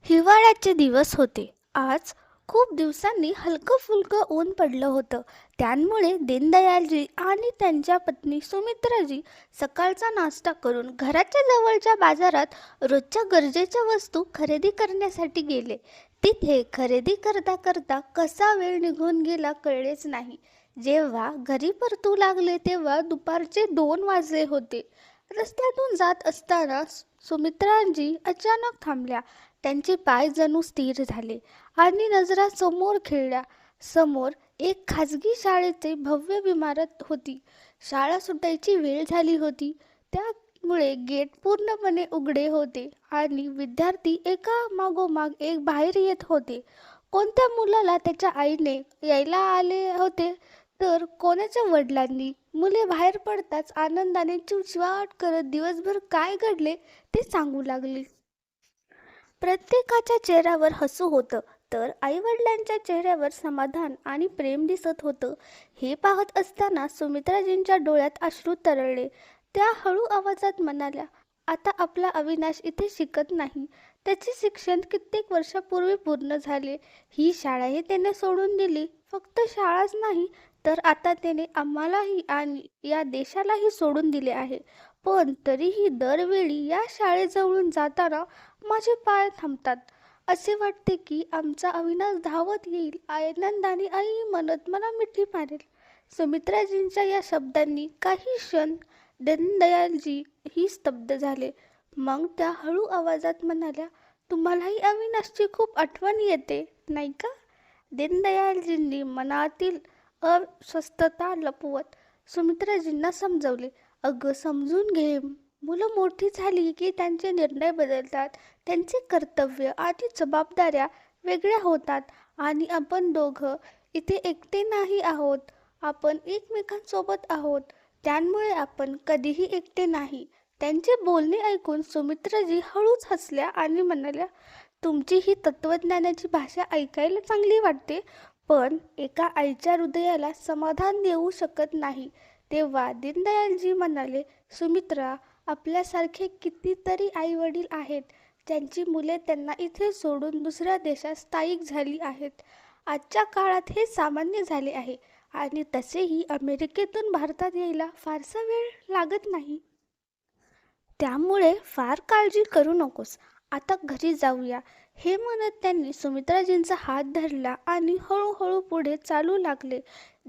हिवाळ्याचे दिवस होते. आज खूप दिवसांनी हलकं फुलकं ऊन पडलं होतं. त्यामुळे दीनदयालजी आणि त्यांच्या पत्नी सुमित्राजी सकाळचा नाश्ता करून घराच्या जवळच्या बाजारात रोजच्या गरजेच्या वस्तू खरेदी करण्यासाठी गेले. तिथे खरेदी करता करता कसा वेळ निघून गेला कळलेच नाही. जेव्हा घरी परतू लागले तेव्हा दुपारचे 2 वाजले होते. रस्त्यातून जात असताना सुमित्राजी अचानक थांबल्या. त्यांचे पाय जणू स्थिर झाले आणि नजरा समोर खेळल्या. समोर एक खाजगी शाळेची भव्य इमारत होती. शाळा सुटायची वेळ झाली होती. त्यामुळे गेट पूर्णपणे उघडे होते आणि विद्यार्थी एका मागोमाग एक बाहेर येत होते. कोणत्या मुलाला त्याच्या आईने यायला आले होते, तर कोणाच्या वडिलांनी. मुले बाहेर पडताच आनंदाने चिवचिवाट करत दिवसभर काय घडले ते सांगू लागली. प्रत्येकाच्या चेहऱ्यावर हसू होतं, तर आईवडिलांच्या चेहऱ्यावर समाधान आणि प्रेम दिसत होतं. हे पाहत असताना सुमित्राजींच्या डोळ्यात अश्रू तरळले. त्या हळू आवाजात म्हणाल्या, आता आपला अविनाश इथे शिकत नाही. त्याचे शिक्षण कित्येक वर्षापूर्वी पूर्ण झाले. ही शाळाही त्याने सोडून दिली. फक्त शाळाच नाही, तर आता त्याने आम्हालाही आणि या देशालाही सोडून दिले आहे. पण तरीही दरवेळी या शाळेजवळून जाताना माझे पाय थांबतात. असे वाटते की आमचा अविनाश धावत येईल, आनंदाने आई म्हणत मला मिठी मारेल. सुमित्राजींच्या या शब्दांनी काही क्षण दीनदयालजी ही स्तब्ध झाले. मग त्या हळू आवाजात म्हणाल्या, तुम्हालाही अविनाशची खूप आठवण येते, नाही का? दीनदयालजींनी मनातील अस्वस्थता लपवत सुमित्राजींना समजावले, अगं समजून घे. मुलं मोठी झाली की त्यांचे निर्णय बदलतात. त्यांचे कर्तव्य आणि जबाबदाऱ्या वेगळ्या होतात आणि आपण दोघं इथे एकटे नाही आहोत. आपण एकमेकांसोबत आहोत. त्यामुळे आपण कधीही एकटे नाही. त्यांचे बोलणे ऐकून सुमित्राजी हळूच हसल्या आणि म्हणाल्या, तुमची ही तत्वज्ञानाची भाषा ऐकायला चांगली वाटते, पण एका आईच्या हृदयाला समाधान देऊ शकत नाही. तेव्हा दीनदयालजी म्हणाले, सुमित्रा, आपल्यासारखे कितीतरी आई वडील आहेत ज्यांची मुले त्यांना इथे सोडून दुसऱ्या देशात स्थायिक झाली आहेत. आजच्या काळात हे सामान्य झाले आहे आणि तसेही अमेरिकेतून भारतात यायला फारसा वेळ लागत नाही. त्यामुळे फार काळजी करू नकोस. आता घरी जाऊया. हे म्हणत त्यांनी सुमित्राजींचा हात धरला आणि हळूहळू पुढे चालू लागले.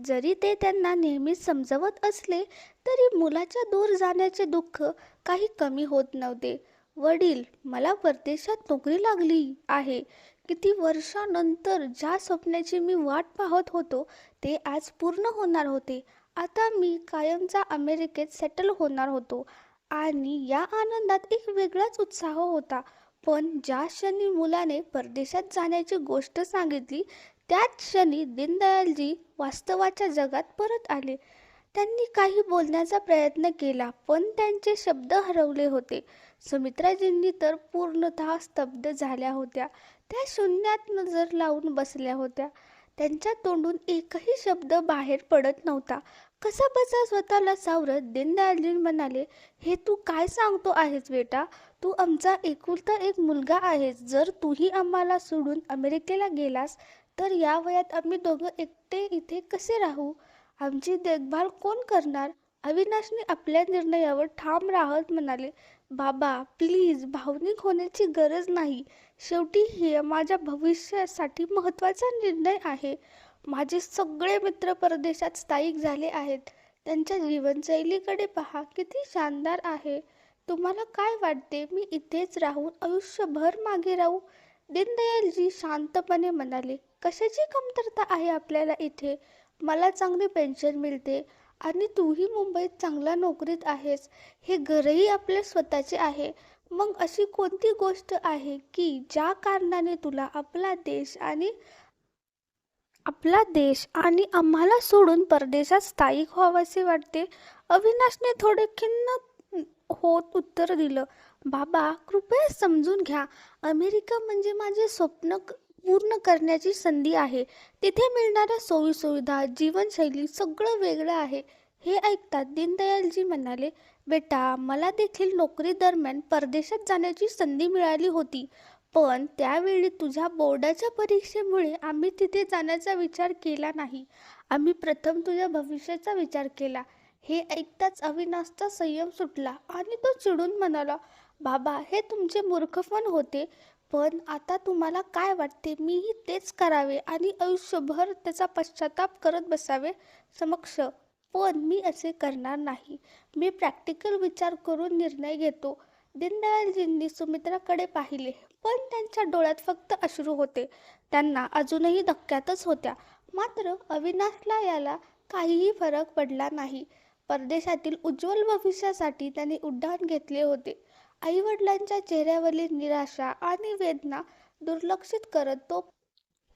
जरी ते त्यांना नेहमीच समजवत असले, तरी मुलाच्या दूर जाण्याचे दुःख काही कमी होत नव्हते. वडील, मला परदेशात नोकरी लागली आहे. किती वर्षानंतर ज्या स्वप्नाची मी वाट पाहत होतो, ते आज पूर्ण होणार होते. आता मी कायमचा अमेरिकेत सेटल होणार होतो आणि या आनंदात एक वेगळाच उत्साह होता. पण ज्या क्षणी मुलाने परदेशात जाण्याची गोष्ट सांगितली, त्याच क्षणी दीनदयालजी वास्तवाच्या जगात परत आले. त्यांनी काही बोलण्याचा प्रयत्न केला, पण त्यांचे शब्द हरवले होते. सुमित्राजींनी तर पूर्णतः स्तब्ध झाल्या होत्या. त्या शून्यात नजर लावून बसल्या होत्या. त्यांच्या तोंडून एकही शब्द बाहेर पडत नव्हता. कसा बसा स्वतःला सावरत दीनदयालजी म्हणाले, हे तू काय सांगतो आहेस बेटा? तू आमचा एकुलता एक मुलगा आहेस. जर तूही आम्हाला सोडून अमेरिकेला गेलास, तर या वयात आम्ही दोघं एकटे इथे कसे राहू? आमची देखभाल कोण करणार? अविनाशने आपल्या निर्णयावर ठाम राहत म्हणाले, बाबा प्लीज, भावनिक होण्याची गरज नाही. शेवटी हे माझ्या भविष्यासाठी महत्त्वाचा निर्णय आहे. माझे सगळे मित्र परदेशात स्थायिक झाले आहेत. त्यांच्या जीवनशैलीकडे पहा, किती शानदार आहे. तुम्हाला काय वाटते, मी इथेच राहून आयुष्यभर मागे राहू? दीनदयालजी शांतपणे म्हणाले, कशाची कमतरता आहे आपल्याला इथे? मला चांगली पेन्शन मिळते आणि तूही मुंबईत चांगल्या नोकरीत आहेस. हे घरही आपले स्वतःचे आहे. मग अशी कोणती गोष्ट आहे की ज्या कारणाने तुला आपला देश आणि आम्हाला सोडून परदेशात स्थायिक व्हावेसे वाटते? अविनाशने थोडे खिन्न होत उत्तर दिलं, बाबा कृपया समजून घ्या. अमेरिका म्हणजे माझे स्वप्न पूर्ण करण्याची संधी आहे. तिथे मिळणाऱ्या सोयीसुविधा, जीवनशैली सगळं वेगळं आहे. हे ऐकतात दीनदयालजी म्हणाले, बेटा, मला देखील नोकरी दरम्यान परदेशात जाण्याची संधी मिळाली होती. पण त्यावेळी तुझ्या बोर्डाच्या परीक्षेमुळे आम्ही तिथे जाण्याचा विचार केला नाही. आम्ही प्रथम तुझ्या भविष्याचा विचार केला. हे ऐकताच अविनाशचा संयम सुटला आणि तो चिडून म्हणाला, बाबा, हे तुमचे मूर्खपण होते. पण आता तुम्हाला काय वाटते, मीही तेच करावे आणि आयुष्यभर त्याचा पश्चाताप करत बसावे समक्ष? पण मी असे करणार नाही. मी प्रॅक्टिकल विचार करून निर्णय घेतो. दीनदयालजींनी सुमित्राकडे पाहिले, पण त्यांच्या डोळ्यात फक्त अश्रू होते. त्यांना अजूनही धक्क्यातच होत्या. मात्र अविनाशला याला काहीही फरक पडला नाही. परदेशातील उज्ज्वल भविष्यासाठी त्यांनी उड्डाण घेतले होते. आईवडिलांच्या चेहऱ्यावरील निराशा आणि वेदना दुर्लक्षित करत तो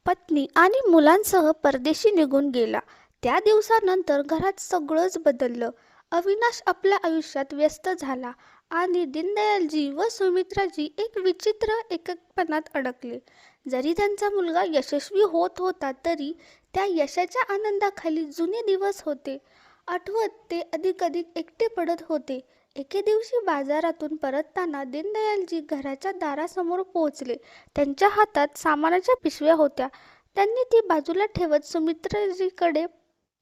पत्नी आणि मुलांसह परदेशी निघून गेला. त्या दिवसानंतर घरात सगळंच बदललं. अविनाश आपल्या आयुष्यात व्यस्त झाला आणि दीनदयालजी व सुमित्राजी एक विचित्र एकपणात अडकले. जरी त्यांचा मुलगा यशस्वी होत होता तरी त्या यशाच्या आनंदाखाली जुने दिवस होते आठवत ते अधिक एकटे पडत होते. एके दिवशी बाजारातून परतताना दीनदयालजी घराच्या दारासमोर पोहोचले. त्यांच्या हातात सामानाच्या पिशव्या होत्या. त्यांनी ती बाजूला ठेवत सुमित्राजीकडे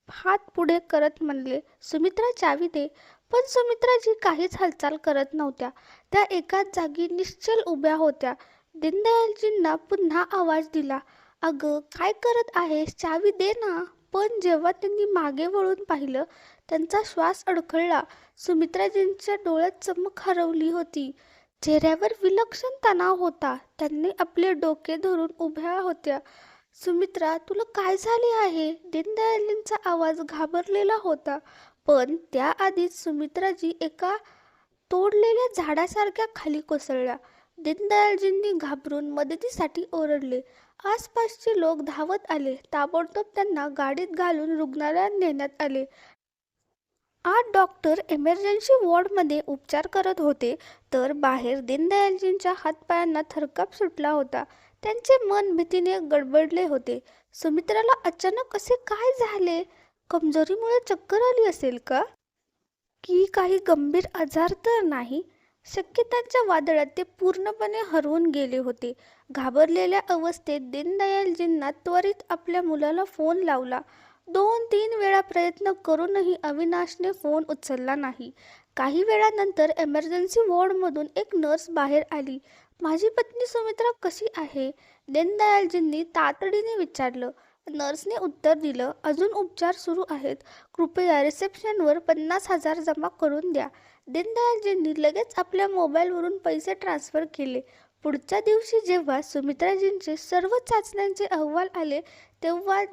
हात पुढे करत म्हणले, सुमित्रा, चावी दे. पण सुमित्राजी काहीच हालचाल करत नव्हत्या. त्या एकाच जागी निश्चल उभ्या होत्या. दीनदयालजींना पुन्हा आवाज दिला, अगं, काय करत आहेस? चावी दे ना. पण जेव्हा त्यांनी मागे वळून पाहिलं, त्यांचा श्वास अडखळला. सुमित्राजींच्या डोळ्यात चमक हरवली होती. चेहऱ्यावर विलक्षण तणाव होता. त्यांनी आपले डोके धरून उभ्या होत्या. सुमित्रा, तुला काय झाले आहे? दीनदयालजींचा आवाज घाबरलेला होता. पण त्याआधीच सुमित्राजी एका तोडलेल्या झाडासारख्या खाली कोसळल्या. दीनदयालजींनी घाबरून मदतीसाठी ओरडले. आसपासचे लोक धावत आले. ताबडतोब त्यांना गाडीत घालून रुग्णालयात नेण्यात आले. 8 डॉक्टर इमर्जन्सी वॉर्डमध्ये उपचार करत होते, तर बाहेर दीनदयालजींच्या हातपायांना थरकाप सुटला होता. त्यांचे मन भीतीने गडबडले होते. सुमित्राला अचानक असे काय झाले? कमजोरीमुळे चक्कर आली असेल का? की काही गंभीर आजार तर नाही? शक्यतांच्या वादळात ते पूर्णपणे हरवून गेले होते. घाबरलेल्या अवस्थेत दीनदयालजींना त्वरित आपल्या मुलाला फोन लावला. 2-3 वेळा प्रयत्न करूनही अविनाशने फोन उचलला नाही. काही वेळानंतर इमर्जन्सी वॉर्डमधून एक नर्स बाहेर आली. माझी पत्नी सुमित्रा कशी आहे? दीनदयालजींनी तातडीने विचारलं. नर्सने उत्तर दिलं, अजून उपचार सुरू आहेत. कृपया रिसेप्शनवर 50,000 जमा करून द्या. दीनदयालजींनी लगेच आपल्या मोबाईलवरून पैसे ट्रान्स्फर केले. पुढच्या दिवशी जेव्हा सुमित्राजींचे सर्व चाचण्यांचे अहवाल आले, तेव्हा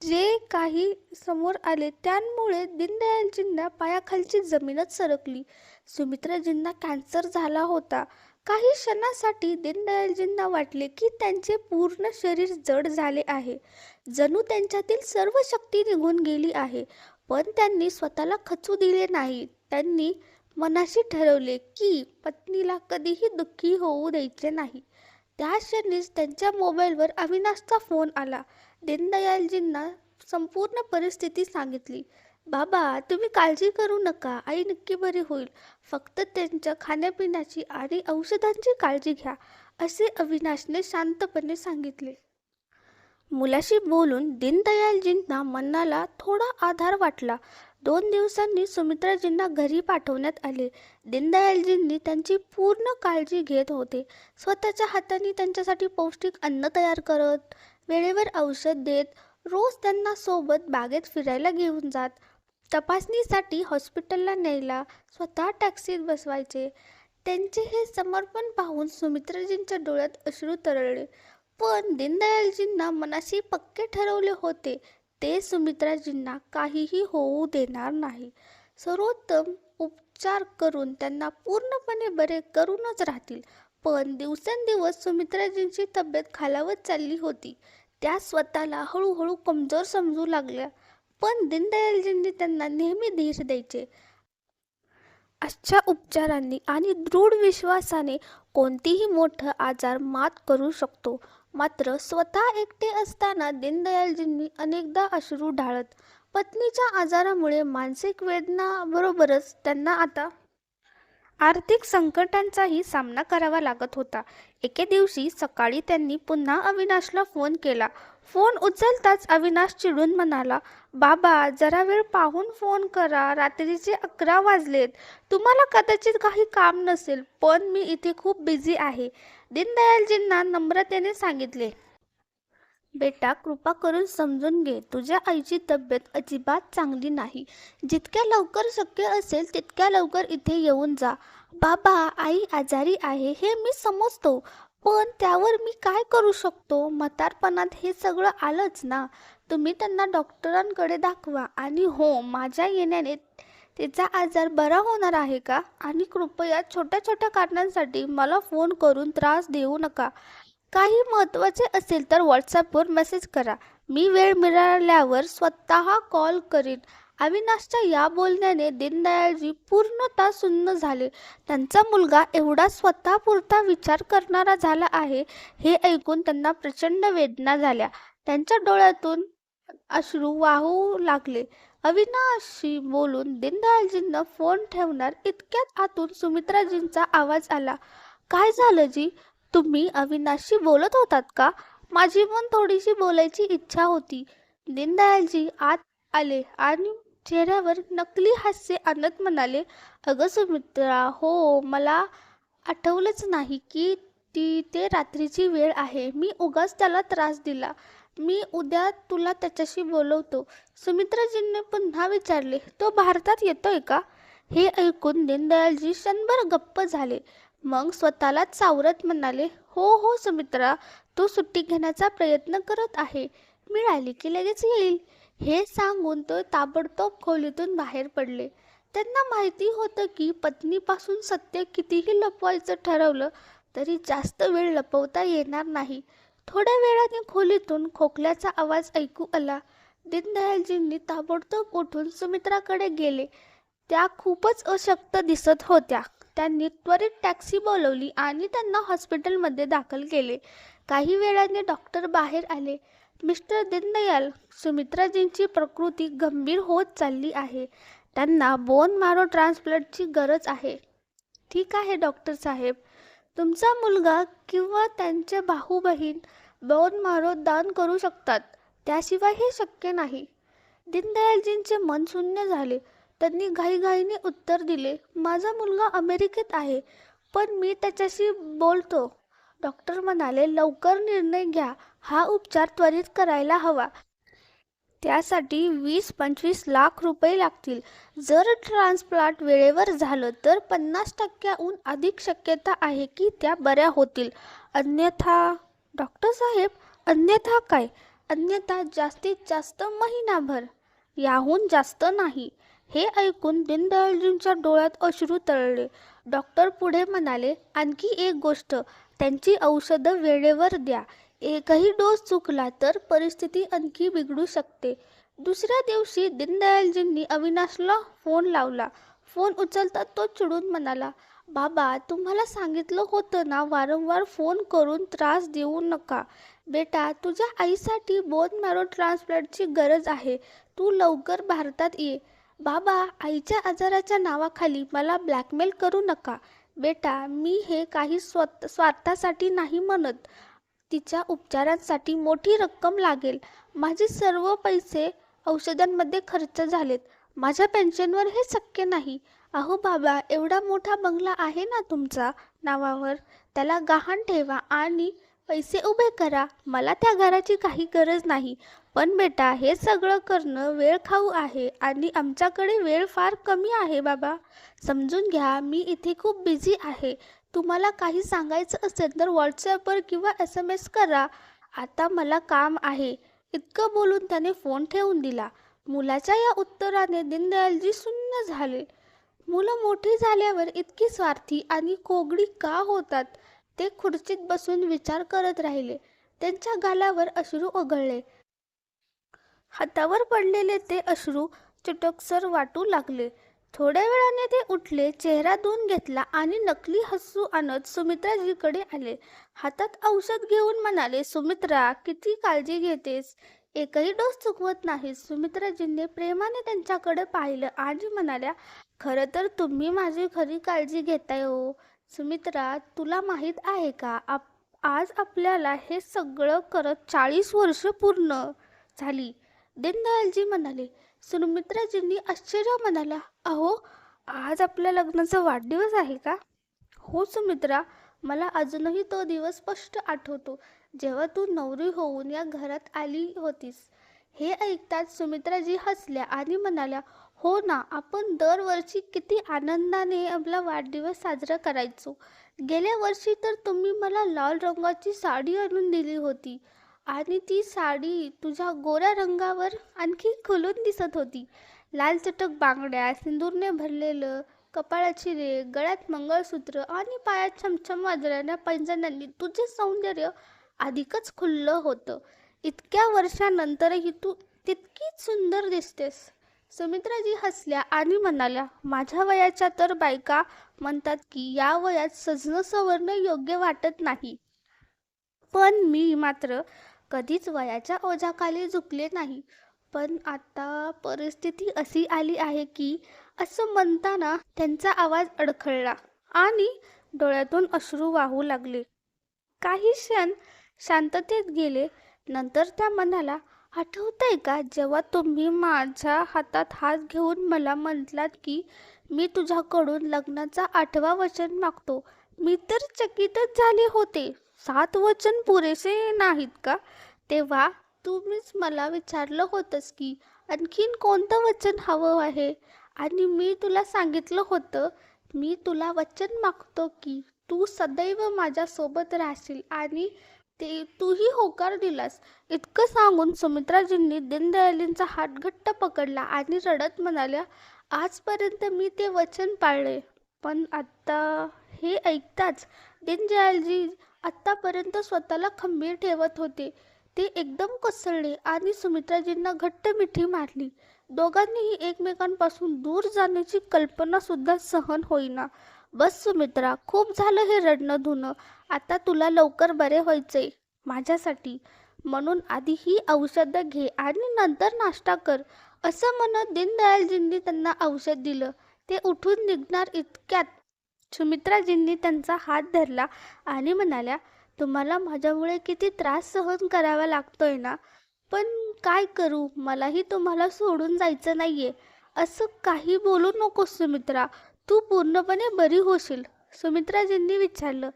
जे काही समोर आले त्यामुळे दीनदयालजींना पायाखालची जमीनच सरकली. सुमित्राजींना कॅन्सर झाला होता. काही क्षणासाठी दीनदयालजींना वाटले की त्यांचे पूर्ण शरीर जड झाले आहे. जणू त्यांच्यातील सर्व शक्ती निघून गेली आहे. पण त्यांनी स्वतःला खचू दिले नाही. त्यांनी मनाशी ठरवले की पत्नीला कधीही दुःखी होऊ द्यायचे नाही. त्या क्षणीच त्यांच्या मोबाईलवर अविनाशचा फोन आला. दीनदयालजींना संपूर्ण परिस्थिती सांगितली. बाबा, तुम्ही काळजी करू नका. आई नक्की बरी होईल. फक्त त्यांच्या खाण्यापिण्याची आणि औषधांची काळजी घ्या, असे अविनाशने शांतपणे सांगितले. मुलाशी बोलून दीनदयालजींना मनाला थोडा आधार वाटला. 2 दिवसांनी सुमित्राजींना घरी पाठवण्यात आले. दीनदयालजींनी त्यांची पूर्ण काळजी घेत होते. स्वतःच्या हातांनी त्यांच्यासाठी पौष्टिक अन्न तयार करत, वेळेवर औषध देत, रोज त्यांना सोबत बागेत फिरायला घेऊन जात, तपासणीसाठी हॉस्पिटलला न्यायला स्वतः टॅक्सीत बसवायचे. त्यांचे हे समर्पण पाहून सुमित्राजींच्या डोळ्यात अश्रू तरळले. पण दीनदयालजींना मनाशी पक्के ठरवले होते, ते सुमित्राजींना काहीही होऊ देणार नाही. सर्वोत्तम उपचार करून त्यांना पूर्णपणे बरे करूनच राहतील. पण दिवसेंदिवस सुमित्राजींची तब्येत खालावत चालली होती. त्या स्वतःला हळूहळू कमजोर समजू लागल्या. पण दीनदयालजींनी त्यांना नेहमी धीर द्यायचे. आजच्या उपचारांनी आणि दृढ विश्वासाने कोणतीही मोठा आजार मात करू शकतो. मात्र स्वतः एकटे असताना दीनदयालजींनी अनेकदा अश्रू ढाळत. पत्नीच्या आजारामुळे मानसिक वेदनाबरोबरच त्यांना आता आर्थिक संकटांचाही सामना करावा लागत होता. एके दिवशी सकाळी त्यांनी पुन्हा अविनाशला फोन केला. फोन उचलताच अविनाश चिडून म्हणाला, "बाबा, जरा वेळ पाहून फोन करा. रात्रीचे 11 वाजलेत. तुम्हाला कदाचित काही काम नसेल, पण मी इथे खूप बिझी आहे." दीनदयालजींना नम्रतेने सांगितले, "बेटा, कृपा करून समजून घे. तुझ्या आईची तब्येत अजिबात चांगली नाही. जितक्या लवकर शक्य असेल तितक्या लवकर इथे येऊन जा." "बाबा, आई आजारी आहे हे मी समजतो, पण त्यावर मी काय करू शकतो? म्हातारपणात हे सगळं आलंच ना. तुम्ही त्यांना डॉक्टरांकडे दाखवा. आणि हो, माझ्या येण्याने तिचा आजार बरा होणार आहे का? आणि कृपया छोट्या छोट्या कारणांसाठी मला फोन करून त्रास देऊ नका. काही महत्त्वाचे असेल तर व्हॉट्सॲपवर मेसेज करा. मी वेळ मिळाल्यावर स्वतः कॉल करीन." अविनाशच्या या बोलण्याने दीनदयालजी पूर्णतः सुन्न झाले. त्यांचा मुलगा एवढा स्वतःपुरता विचार करणारा झाला आहे हे ऐकून त्यांना प्रचंड वेदना झाल्या. त्यांच्या डोळ्यातून अश्रू वाहू लागले. अविनाशशी बोलून दीनदयालजींना फोन ठेवणार इतक्यात आतून सुमित्राजींचा आवाज आला, "काय झालं जी? तुम्ही अविनाशशी बोलत होतात का? माझी पण थोडीशी बोलायची इच्छा होती." दीनदयालजी आत आले आणि चेहऱ्यावर नकली हास्य आणत म्हणाले, "अगं सुमित्रा, हो, मला आठवलंच नाही की ते रात्रीची वेळ आहे. मी उगाच त्याला त्रास दिला. मी उद्या तुला त्याच्याशी बोलवतो." सुमित्राजींनी पुन्हा विचारले, "तो भारतात येतोय का?" हे ऐकून दीनदयालजी क्षणभर गप्प झाले. मग स्वतःलाच सावरत म्हणाले, "हो हो सुमित्रा, तो सुट्टी घेण्याचा प्रयत्न करत आहे. मिळाली की लगेच येईल." हे सांगून तो ताबडतोब खोलीतून बाहेर पडले. त्यांना माहिती होतं की पत्नीपासून सत्य कितीही लपवायचं ठरवलं तरी जास्त वेळ लपवता येणार नाही. थोड्या वेळाने खोलीतून खोकल्याचा आवाज ऐकू आला. दीनदयालजींनी ताबडतोब उठून सुमित्राकडे गेले. त्या खूपच अशक्त दिसत होत्या. त्यांनी त्वरित टॅक्सी बोलवली आणि त्यांना हॉस्पिटलमध्ये दाखल केले. काही वेळाने डॉक्टर बाहेर आले. "मिस्टर दीनदयाल, सुमित्राजींची प्रकृती गंभीर होत चालली आहे. त्यांना बोन मॅरो ट्रान्सप्लांटची गरज आहे." "ठीक आहे डॉक्टर साहेब. तुमचा मुलगा किंवा त्यांचे भाऊ-बहीण बोन मॅरो दान करू शकतात. त्याशिवाय हे शक्य नाही." दीनदयालजींचे मन शून्य झाले. त्यांनी घाईघाईने उत्तर दिले, "माझा मुलगा अमेरिकेत आहे, पण मी त्याच्याशी बोलतो." डॉक्टर म्हणाले, "लवकर निर्णय घ्या. हा उपचार त्वरित करायला हवा. त्यासाठी 20-25 लाख रुपये लागतील. जर ट्रान्सप्लांट वेळेवर झालं तर 50%हून अधिक शक्यता आहे की त्या बऱ्या होतील. अन्यथा." "डॉक्टर साहेब, अन्यथा काय?" "अन्यथा जास्तीत जास्त महिनाभर. याहून जास्त नाही." हे ऐकून दीनदयालजींच्या डोळ्यात अश्रू तरळले. डॉक्टर पुढे म्हणाले, "आणखी एक गोष्ट, त्यांची औषधं वेळेवर द्या. एकही डोस चुकला तर परिस्थिती आणखी बिघडू शकते." दुसऱ्या दिवशी दीनदयालजींनी अविनाशला फोन लावला. फोन उचलता तो चिडून म्हणाला, "बाबा, तुम्हाला सांगितलं होतं ना वारंवार फोन करून त्रास देऊ नका. बेटा, तुझ्या आईसाठी बोन मॅरो ट्रान्सप्लांटची गरज आहे. तू लवकर भारतात ये." "बाबा, आईच्या आजाराच्या नावाखाली मला ब्लॅकमेल करू नका. बेटा, मी हे काही स्वार्थासाठी नाही म्हणत. तिच्या उपचारांसाठी मोठी रक्कम लागेल. माझे सर्व पैसे औषधांमध्ये खर्च झालेत. माझ्या पेन्शनवर हे शक्य नाही." "अहो बाबा, एवढा मोठा बंगला आहे ना तुमच्या नावावर. त्याला गहाण ठेवा आणि पैसे उभे करा. मला त्या घराची काही गरज नाही. पण बेटा, हे सगळं करणं वेळखाऊ आहे आणि आमच्याकडे वेळ फार कमी आहे बाबा. समजून घ्या, मी इथे खूप बिझी आहे. तुम्हाला काही सांगायचं असेल तर व्हॉट्सॲपवर किंवा SMS करा. आता मला काम आहे." इतकं बोलून त्याने फोन ठेवून दिला. मुलाच्या या उत्तराने दीनदयालजी सुन्न झाले. मुलं मोठी झाल्यावर इतकी स्वार्थी आणि कोगडी का होतात? ते खुर्चीत बसून विचार करत राहिले. त्यांच्या गालावर अश्रू ओघळले. हातावर पडलेले ते अश्रू चटकसर वाटू लागले. थोड्या वेळाने ते उठले, चेहरा धुवून घेतला आणि नकली हसू आणत सुमित्राजीकडे आले. हातात औषध घेऊन म्हणाले, "सुमित्रा, किती काळजी घेतेस. एकही डोस चुकवत नाहीस." सुमित्राजींनी प्रेमाने त्यांच्याकडे पाहिलं आणि म्हणाल्या, खरं तर तुम्ही माझी खरी काळजी घेताय हो. सुमित्रा, तुला माहीत आहे का आज आपल्याला हे सगळं करत 40 वर्ष पूर्ण झाली. दीनदयालजी म्हणाले. सुमित्राजींनी आश्चर्य म्हणाला, अहो, आज आपल्या लग्नाचा वाढदिवस आहे का? हो सुमित्रा, मला अजूनही तो दिवस स्पष्ट आठवतो, जेव्हा तू नवरी होऊन या घरात आली होतीस. हे ऐकताच सुमित्राजी हसल्या आणि म्हणाल्या, हो ना, आपण दरवर्षी किती आनंदाने आपला वाढदिवस साजरा करायचो. गेल्या वर्षी तर तुम्ही मला लाल रंगाची साडी आणून दिली होती आणि ती साडी तुझ्या गोऱ्या रंगावर आणखी खुलून दिसत होती. लाल चटक बांगड्या, सिंदूरने भरलेलं कपाळाची रेघ, गळ्यात मंगळसूत्र आणि पायात छमछम वाजणाऱ्या पैंजणांनी तुझे सौंदर्य अधिकच खुललं होतं. इतक्या वर्षानंतरही तू तितकीच सुंदर दिसतेस. सुमित्राजी हसल्या आणि म्हणाल्या, माझ्या वयाच्या तर बायका म्हणतात की या वयात सजणं सवरणं योग्य वाटत नाही. पण मी मात्र कधीच वयाच्या ओझ्याखाली झुकले नाही. पण आता परिस्थिती अशी आली आहे की, असं म्हणताना त्यांचा आवाज अडखळला आणि डोळ्यातून अश्रू वाहू लागले. काही क्षण शांततेत गेले. नंतर त्या म्हणाला, आठवतंय का जेव्हा तुम्ही माझ्या हातात हात घेऊन मला म्हटलात की मी तुझ्याकडून लग्नाचा 8वा वचन मागतो. मी तर चकितच झाले होते. 7 वचन पुरेसे नाहीत का? तेव्हा तुम्हीच मला विचारलं होतंस की आणखीन कोणतं वचन हवं आहे, आणि मी तुला सांगितलं होतं, मी तुला वचन मागतो की तू सदैव माझ्यासोबत राहशील, आणि ते तूही होकार दिलास. इतकं सांगून सुमित्राजींनी दीनदयालींचा हात घट्ट पकडला आणि रडत म्हणाल्या, आजपर्यंत मी ते वचन पाळले. पण आता हे ऐकताच दीनदयालजी आत्तापर्यंत स्वतःला खंबीर ठेवत होते, ते एकदम कोसळले आणि सुमित्राजींना घट्ट मिठी मारली. दोघांनीही एकमेकांपासून दूर जाण्याची कल्पना सुद्धा सहन होईना. बस सुमित्रा, खूप झालं हे रडणं धुणं. आता तुला लवकर बरे व्हायचंय माझ्यासाठी, म्हणून आधी ही औषधं घे आणि नंतर नाश्ता कर. असं म्हणत दीनदयालजींनी त्यांना औषध दिलं. ते उठून निघणार इतक्यात सुमित्राजींनी त्यांचा हात धरला आणि म्हणाल्या, तुम्हाला माझ्यामुळे किती त्रास सहन करावा लागतोय ना, पण काय करू, मलाही तुम्हाला सोडून जायचं नाहीये. असं काही बोलू नकोस सुमित्रा, तू पूर्णपणे बरी होशील. सुमित्राजींनी विचारलं,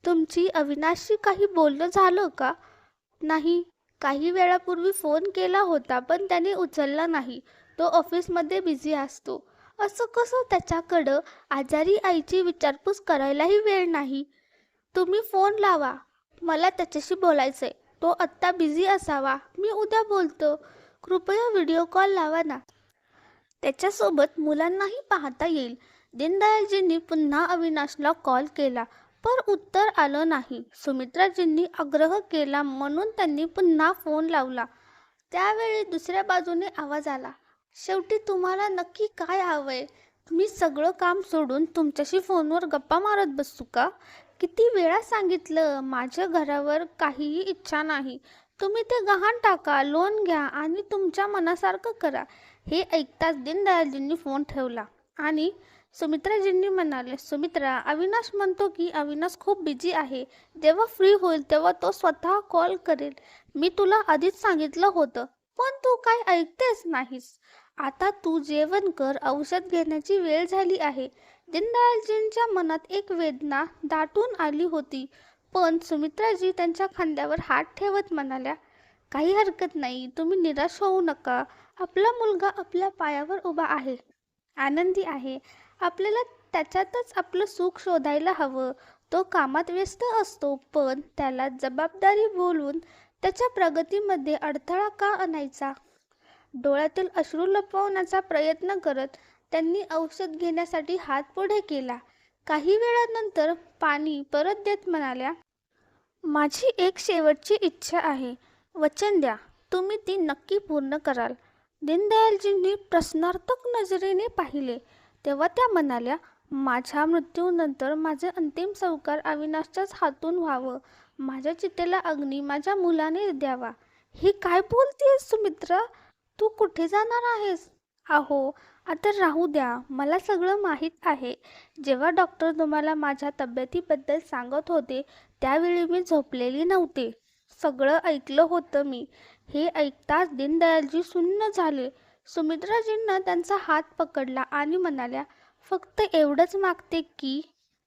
तुमची अविनाशशी काही बोलणं झालं का? नाही, काही वेळापूर्वी फोन केला होता पण त्याने उचलला नाही. तो ऑफिसमध्ये बिझी असतो. असं कसं त्याच्याकडं आजारी आईची विचारपूस करायलाही वेळ नाही? तुम्ही फोन लावा, मला त्याच्याशी बोलायचंय. तो आत्ता बिझी असावा, मी उद्या बोलतो. कृपया व्हिडिओ कॉल लावा ना, त्याच्यासोबत मुलांनाही पाहता येईल. दीनदयालजींनी पुन्हा अविनाशला कॉल केला, पण उत्तर आलं नाही. सुमित्राजींनी आग्रह केला म्हणून त्यांनी पुन्हा फोन लावला. त्यावेळी दुसऱ्या बाजूने आवाज आला, शेवटी तुम्हाला नक्की काय हवंय? मी सगळं काम सोडून तुमच्याशी फोनवर गप्पा मारत बसू का? किती वेळा सांगितलं, माझ्या घरावर काहीही इच्छा नाही. तुम्ही ते गहाण टाका, लोन घ्या आणि तुमच्या मनासारखं करा. हे ऐकताच दीनदयालजींनी फोन ठेवला आणि सुमित्राजींनी म्हणाले, सुमित्रा, अविनाश म्हणतो की अविनाश खूप बिझी आहे. जेव्हा फ्री होईल तेव्हा तो स्वतः कॉल करेल. मी तुला आधीच सांगितलं होतं, पण तू काय ऐकतेस नाहीस. आता तू जेवण कर, औषध घेण्याची वेळ झाली आहे. दीनदयालजींच्या मनात एक वेदना दाटून आली होती, पण सुमित्राजी त्यांच्या खांद्यावर हात ठेवत म्हणाल्या, काही हरकत नाही, तुम्ही निराश होऊ नका. आपला मुलगा आपल्या पायावर उभा आहे, आनंदी आहे. आपल्याला त्याच्यातच आपलं सुख शोधायला हवं. तो कामात व्यस्त असतो, पण त्याला जबाबदारी बोलवून त्याच्या प्रगतीमध्ये अडथळा का आणायचा? डोळ्यातील अश्रू लपवण्याचा प्रयत्न करत त्यांनी औषध घेण्यासाठी हात पुढे केला. काही वेळानंतर पाणी परत देत म्हणाल्या, माझी एक शेवटची इच्छा आहे. वचन द्या, तुम्ही ती नक्की पूर्ण कराल. दीनदयालजींनी प्रश्नार्थक नजरेने पाहिले. तेव्हा त्या म्हणाल्या, माझ्या मृत्यूनंतर माझे अंतिम संस्कार अविनाशच्याच हातून व्हावं. माझ्या चितेला अग्नी माझ्या मुलाने द्यावा. हे काय बोलतेस सुमित्रा? तू कुठे जाणार आहेस? अहो, आता राहू द्या, मला सगळं माहीत आहे. जेव्हा डॉक्टर तुम्हाला माझ्या तब्येतीबद्दल सांगत होते त्यावेळी मी झोपलेली नव्हते. सगळं ऐकलं होतं मी. हे ऐकताच दीनदयालजी सुन्न झाले. सुमित्राजींना त्यांचा हात पकडला आणि म्हणाल्या, फक्त एवढंच मागते की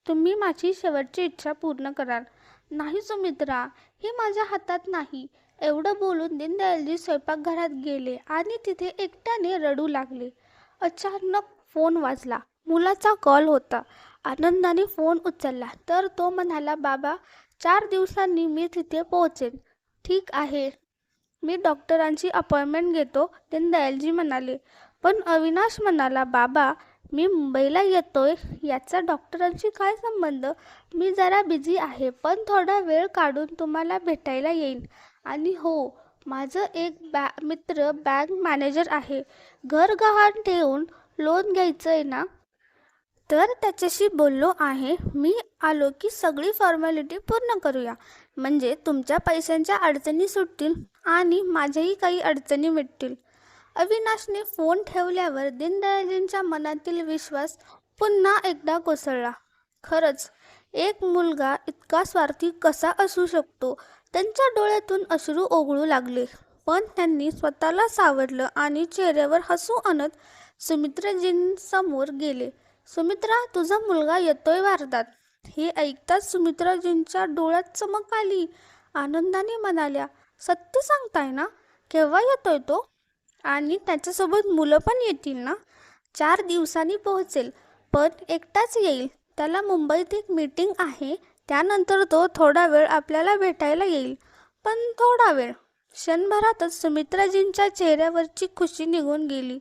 तुम्ही माझी शेवटची इच्छा पूर्ण कराल. नाही सुमित्रा, हे माझ्या हातात नाही. एवढं बोलून दीनदयालजी स्वयंपाकघरात गेले आणि तिथे एकट्याने रडू लागले. अचानक फोन वाजला. मुलाचा कॉल होता. आनंदाने फोन उचलला तर तो म्हणाला, बाबा, 4 दिवसांनी मी तिथे पोहोचेन. ठीक आहे, मी डॉक्टरांची अपॉइंटमेंट घेतो, दीनदयालजी म्हणाले. पण अविनाश म्हणाला, बाबा, मी मुंबईला येतोय याचा डॉक्टरांशी काय संबंध? मी जरा बिझी आहे, पण थोडा वेळ काढून तुम्हाला भेटायला येईन. आणि हो, माझं एक मित्र बँक मॅनेजर आहे. घर गहाण ठेवून लोन घ्यायचंय ना, तर त्याच्याशी बोललो आहे. मी आलो की सगळी फॉर्मॅलिटी पूर्ण करूया. म्हणजे तुमच्या पैशांच्या अडचणी सुटतील आणि माझ्याही काही अडचणी मिटतील. अविनाशने फोन ठेवल्यावर दीनदयालजींच्या मनातील विश्वास पुन्हा एकदा कोसळला. खरंच, एक मुलगा इतका स्वार्थी कसा असू शकतो? त्यांच्या डोळ्यातून अश्रू ओघळू लागले. पण त्यांनी स्वतःला सावरलं आणि चेहऱ्यावर हसू आणत सुमित्राजींसमोर गेले. सुमित्रा, तुझा मुलगा येतोय भारतात. हे ऐकताच सुमित्राजींच्या डोळ्यात चमक आली. आनंदाने म्हणाल्या, सत्य सांगताय ना? केव्हा येतोय तो? आणि त्याच्यासोबत मुलं पण येतील ना? 4 दिवसांनी पोहोचेल, पण एकटाच येईल. त्याला मुंबईत एक मीटिंग आहे. त्यानंतर तो थोडा वेळ आपल्याला भेटायला येईल. पण थोडा वेळ. क्षणभरातच सुमित्राजींच्या चेहऱ्यावरची खुशी निघून गेली.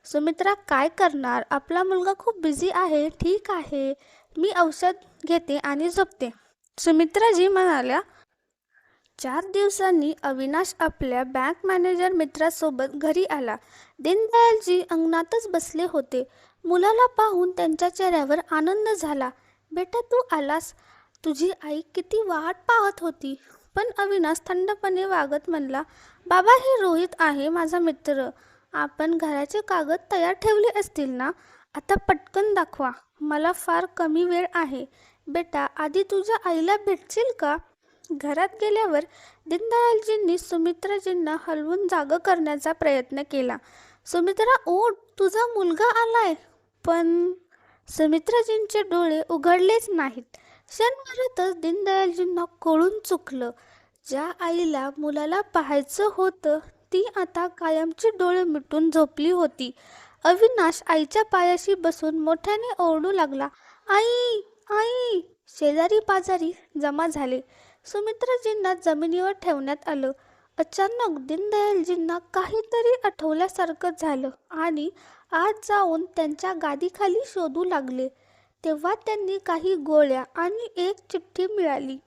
सुमित्रा, काय करणार? आपला मुलगा खूप बिझी आहे. ठीक आहे, मी औषध घेते आणि झोपते, सुमित्राजी म्हणाल्या. 4 दिवसांनी अविनाश आपल्या बँक मॅनेजर मित्रासोबत घरी आला. दीनदयालजी अंगणातच बसले होते. मुलाला पाहून त्यांच्या चेहऱ्यावर आनंद झाला. बेटा, तू आलास. तुझी आई किती वाट पाहत होती. पण अविनाश थंडपणे वागत म्हणला, बाबा, हे रोहित आहे, माझा मित्र. आपण घराचे कागद तयार ठेवले असतील ना? आता पटकन दाखवा. मला फार कमी वेळ आहे. बेटा, आधी तुझ्या आईला भेटशील का? घरात गेल्यावर दीनदयालजींनी सुमित्राजींना हलवून जागं करण्याचा प्रयत्न केला. सुमित्रा, उठ, तुझा मुलगा आलाय. पण सुमित्राजींचे डोळे उघडलेच नाहीत. क्षणभरातच दीनदयालजींना कळून चुकलं. ज्या आईला मुलाला पाहायचं होतं ती आता कायमची डोळे मिटून झोपली होती. अविनाश आईच्या पायाशी बसून मोठ्याने ओरडू लागला, आई, आई! शेजारी पाजारी जमा झाले. सुमित्राजींना जमिनीवर ठेवण्यात आलं. अचानक दीनदयालजींना काहीतरी आठवल्यासारखं झालं आणि आत जाऊन त्यांच्या गादीखाली शोधू लागले. तेव्हा त्यांनी काही गोळ्या आणि एक चिठ्ठी मिळाली.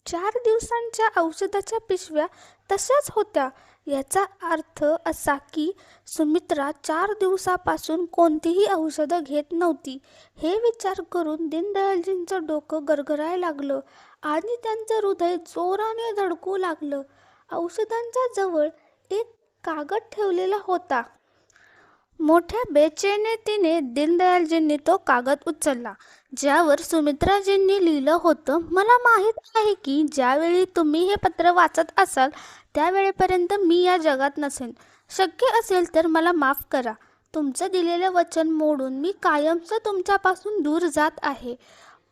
4 दिवसांच्या औषधाच्या पिशव्या तशाच होत्या. याचा अर्थ असा की सुमित्रा 4 दिवसापासून कोणतीही औषधं घेत नव्हती. हे विचार करून दीनदयालजींचं डोकं गरगरायला लागलं आणि त्यांचं हृदय जोराने धडकू लागलं. औषधांच्या जवळ एक कागद ठेवलेला होता. मोठ्या बेचैनीतीने दीनदयालजींनी तो कागद उचलला, ज्यावर सुमित्राजींनी लिहिलं होतं, मला माहीत आहे की ज्यावेळी तुम्ही हे पत्र वाचत असाल त्यावेळेपर्यंत मी या जगात नसेन. शक्य असेल तर मला माफ करा. तुमचं दिलेलं वचन मोडून मी कायमचं तुमच्यापासून दूर जात आहे.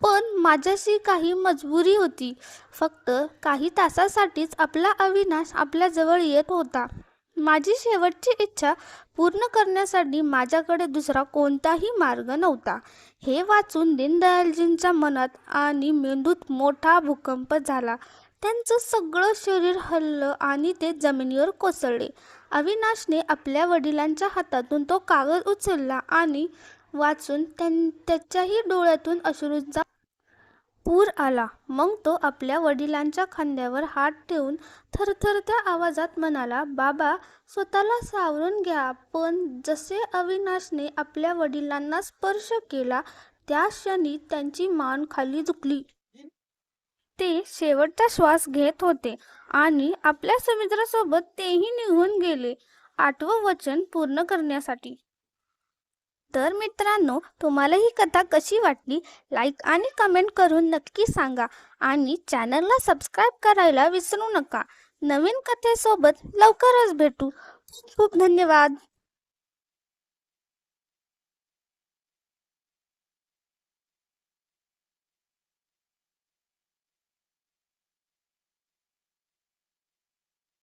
पण माझ्याशी काही मजबुरी होती. फक्त काही तासासाठीच आपला अविनाश आपल्याजवळ येत होता. माझी शेवटची इच्छा पूर्ण करण्यासाठी माझ्याकडे दुसरा कोणताही मार्ग नव्हता. हे वाचून दीनदयालजींच्या मनात आणि मेंदूत मोठा भूकंप झाला. त्यांचं सगळं शरीर हललं आणि ते जमिनीवर कोसळले. अविनाशने आपल्या वडिलांच्या हातातून तो कागद उचलला आणि वाचून त्याच्याही डोळ्यातून अश्रूंचा पूर आला. मग तो आपल्या वडिलांच्या खांद्यावर हात ठेवून थरथरत्या आवाजात म्हणाला, बाबा, स्वतःला सावरून घ्या. पण जसे अविनाशने आपल्या वडिलांना स्पर्श केला त्या क्षणी त्यांची मान खाली झुकली. ते शेवटचा श्वास घेत होते आणि आपल्या सुमित्रासोबत तेही निघून गेले, 8वं वचन पूर्ण करण्यासाठी. तर मित्रांनो, तुम्हाला ही कथा कशी वाटली लाईक आणि कमेंट करून नक्की सांगा आणि चॅनलला सबस्क्राईब करायला विसरू नका. नवीन कथेसोबत लवकरच भेटू. खूप खूप धन्यवाद.